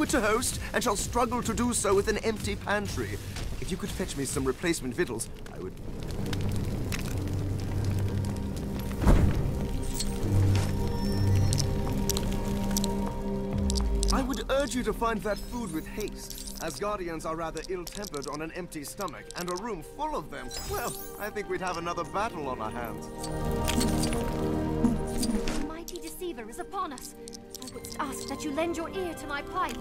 to host, and shall struggle to do so with an empty pantry. If you could fetch me some replacement victuals, I would... I would urge you to find that food with haste. Asgardians are rather ill-tempered on an empty stomach, and a room full of them. Well, I think we'd have another battle on our hands. The mighty deceiver is upon us. I would ask that you lend your ear to my plight.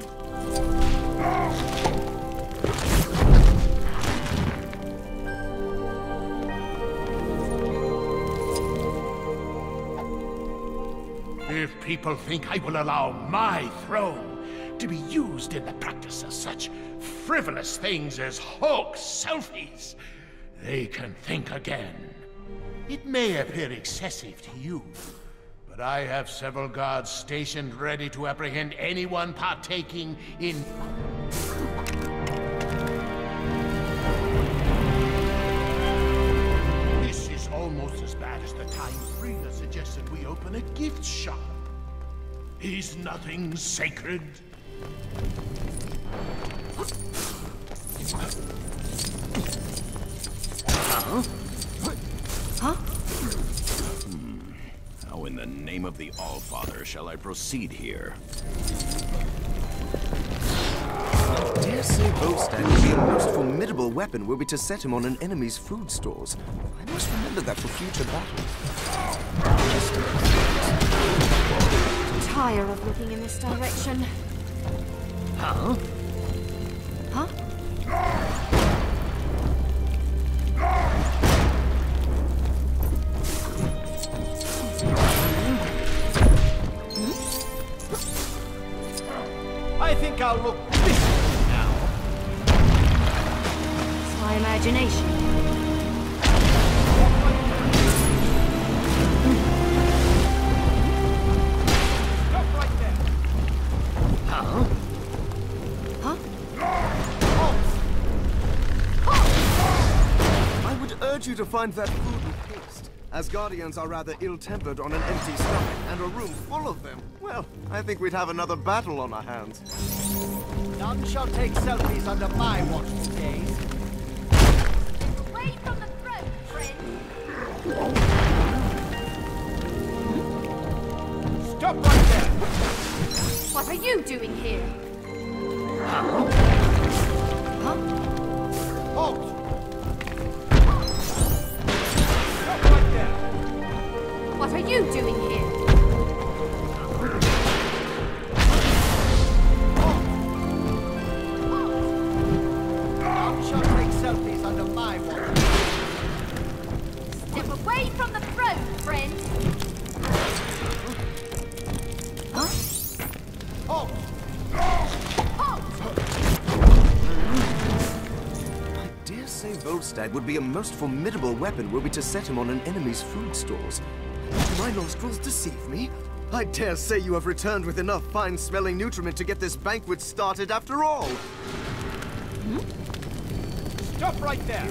If people think I will allow my throne to be used in the practice of such frivolous things as Hulk selfies, they can think again. It may appear excessive to you, but I have several guards stationed ready to apprehend anyone partaking in... This is almost as bad as the time Frida suggested we open a gift shop. Is nothing sacred? Huh? Huh? How in the name of the Allfather shall I proceed here? I dare say Volstagg would be a most formidable weapon were we to set him on an enemy's food stores. I must remember that for future battles. Tire of looking in this direction. Huh? Huh? I think I'll look this way now. It's my imagination. Stop right there. Huh? Huh? I would urge you to find that food with haste. Asgardians are rather ill-tempered on an empty stomach, and a room full of them. Well, I think we'd have another battle on our hands. None shall take selfies under my watchful gaze. Away from the throne, friend! Stop right there! What are you doing here? Huh? Huh? Halt! Stop right there! What are you doing here? None shall take selfies under my watch. Step away from the throne, friend! Huh? Halt! Halt! I dare say Volstagg would be a most formidable weapon were we to set him on an enemy's food stores. Do my nostrils deceive me? I dare say you have returned with enough fine-smelling nutriment to get this banquet started after all. Stop right there!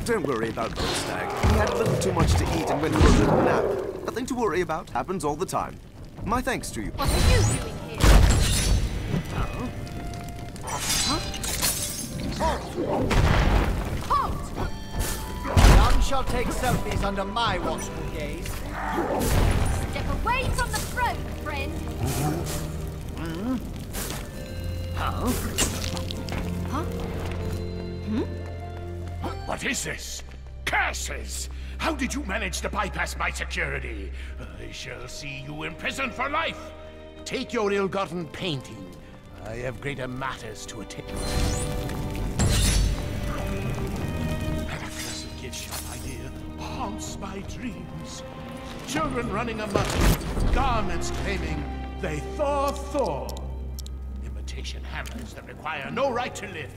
Don't worry about Volstagg. He had a little too much to eat and went for a little nap. Nothing to worry about. Happens all the time. My thanks to you. What are you doing here? Huh? Huh? Halt! Halt! None shall take selfies under my watchful gaze. Step away from the throne, friend! Huh? Huh? Hmm? What is this? Curses! How did you manage to bypass my security? I shall see you in prison for life. Take your ill-gotten painting. I have greater matters to attend. That accursed gift shop idea haunts my dreams. Children running amok, garments claiming they thaw Thor. Imitation hammers that require no right to lift.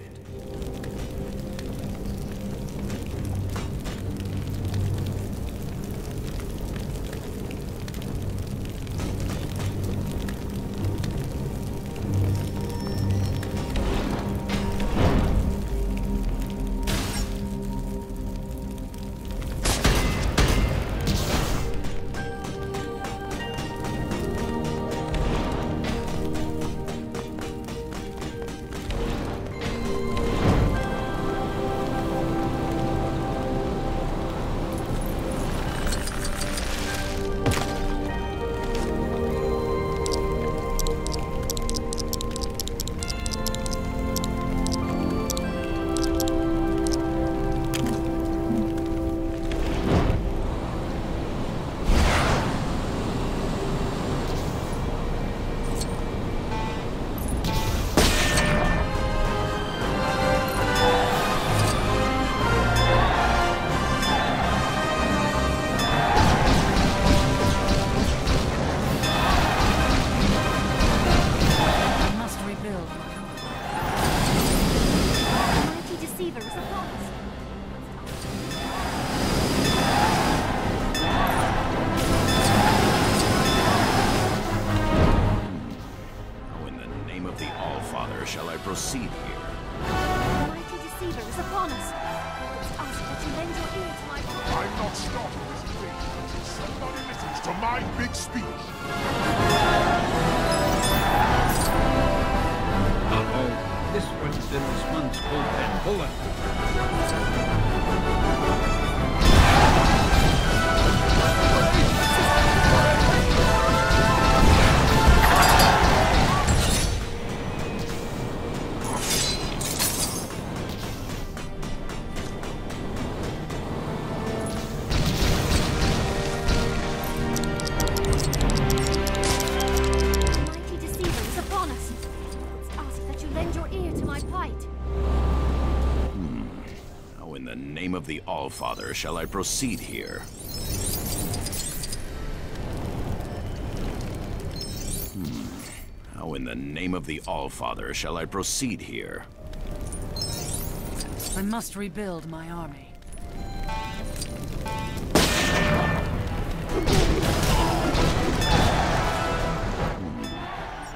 the All-Father shall I proceed here? The mighty deceiver is upon us. I must ask that you lend your ear to my voice. I'm not stopping this debate until somebody listens to my big speech. Uh-oh. This one's called Ben Bullen. Of the All-Father shall I proceed here? How in the name of the All-Father shall I proceed here? I must rebuild my army.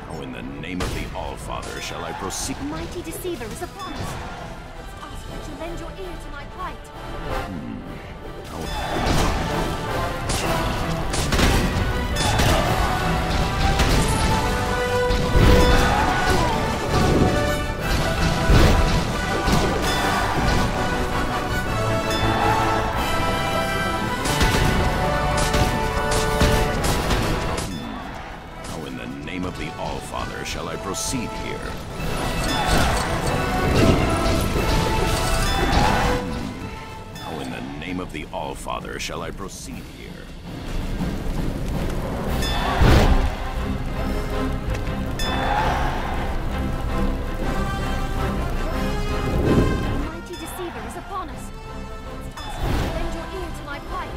How in the name of the All-Father shall I proceed? The mighty deceiver is upon us. Ask that you lend your ear to my plight. How in the name of the All-Father shall I proceed here? Of the All-Father shall I proceed here? The mighty deceiver is upon us. Ask that you lend your ear to my plight.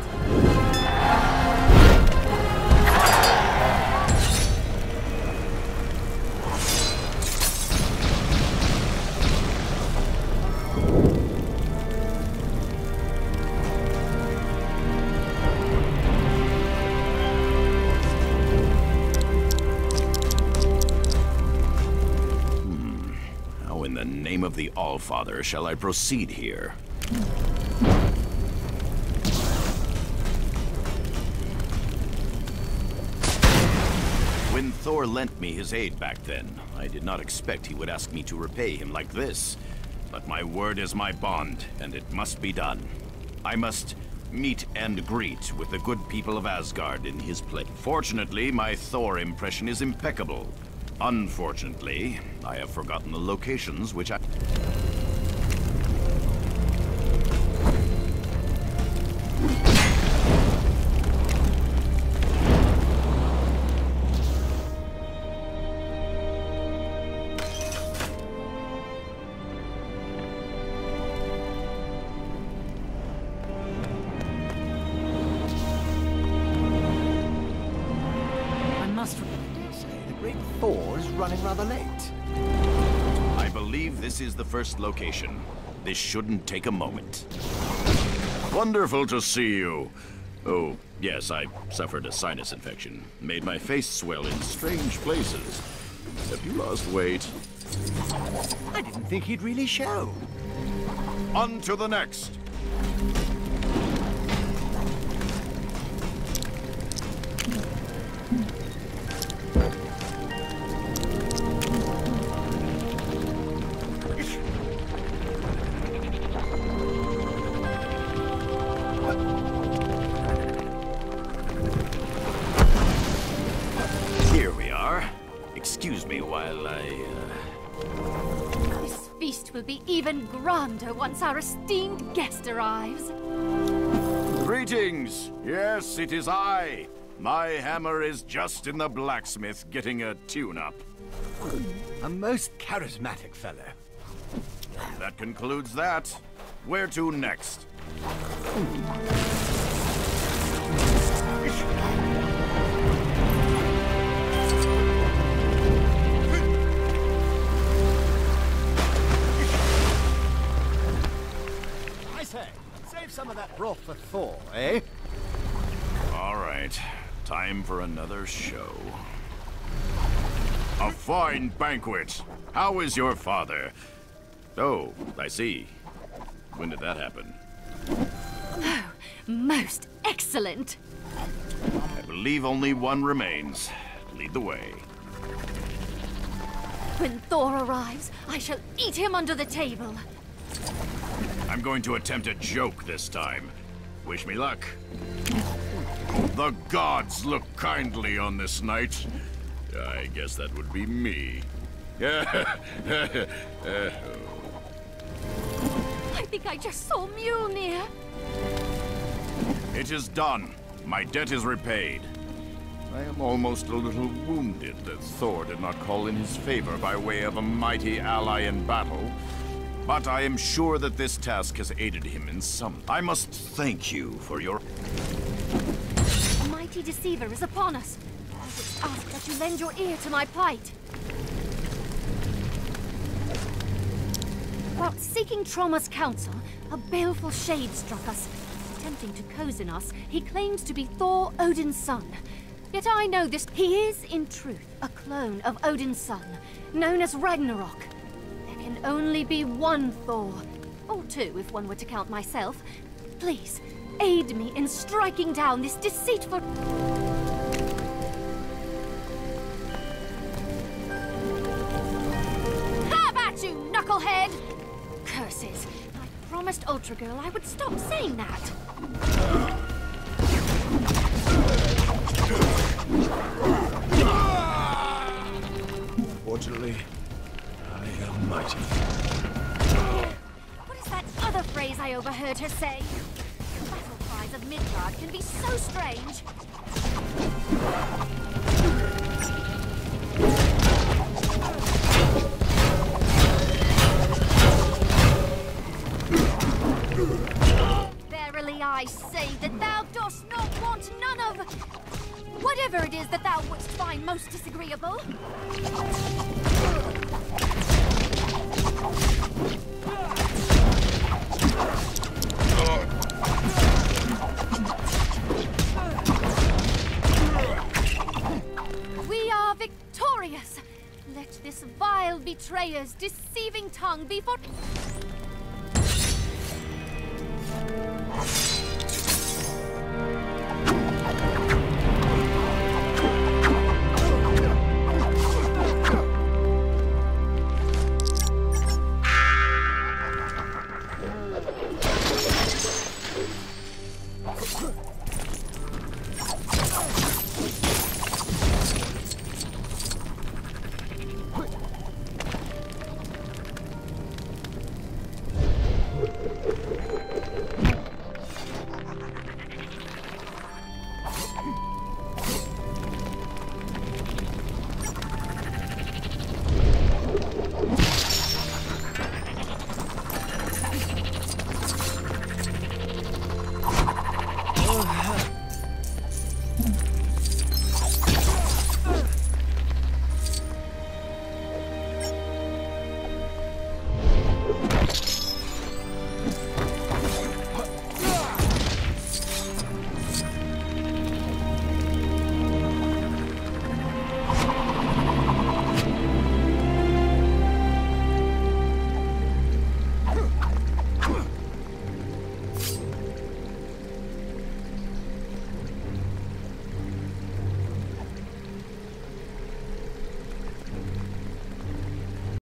Of the All-Father shall I proceed here? When Thor lent me his aid back then, I did not expect he would ask me to repay him like this. But my word is my bond, and it must be done. I must meet and greet with the good people of Asgard in his place. Fortunately, my Thor impression is impeccable. Unfortunately, I have forgotten the locations which I... Thor is running rather late. I believe this is the first location. This shouldn't take a moment. Wonderful to see you. Oh, yes, I suffered a sinus infection. Made my face swell in strange places. Have you lost weight? I didn't think he'd really show. On to the next. Excuse me while This feast will be even grander once our esteemed guest arrives. Greetings! Yes, it is I. My hammer is just in the blacksmith getting a tune-up. A most charismatic fellow. That concludes that. Where to next? Save some of that broth for Thor, eh? All right. Time for another show. A fine banquet. How is your father? Oh, I see. When did that happen? Oh, most excellent. I believe only one remains. Lead the way. When Thor arrives, I shall eat him under the table. I'm going to attempt a joke this time. Wish me luck. The gods look kindly on this night. I guess that would be me. I think I just saw Mjolnir. It is done. My debt is repaid. I am almost a little wounded that Thor did not call in his favor by way of a mighty ally in battle. But I am sure that this task has aided him in some. I must thank you for your... A mighty deceiver is upon us. I would ask that you lend your ear to my plight. While seeking Trauma's counsel, a baleful shade struck us. Attempting to cozen us, he claims to be Thor, Odin's son. Yet I know this. He is, in truth, a clone of Odin's son, known as Ragnarok. There can only be one Thor. Or two, if one were to count myself. Please, aid me in striking down this deceitful... Have at you, knucklehead! Curses. I promised Ultra Girl I would stop saying that. Fortunately, I am mighty. What is that other phrase I overheard her say? The battle cries of Midgard can be so strange. Verily I say that thou dost not want none of... whatever it is that thou wouldst find most disagreeable. We are victorious. Let this vile betrayer's deceiving tongue be for...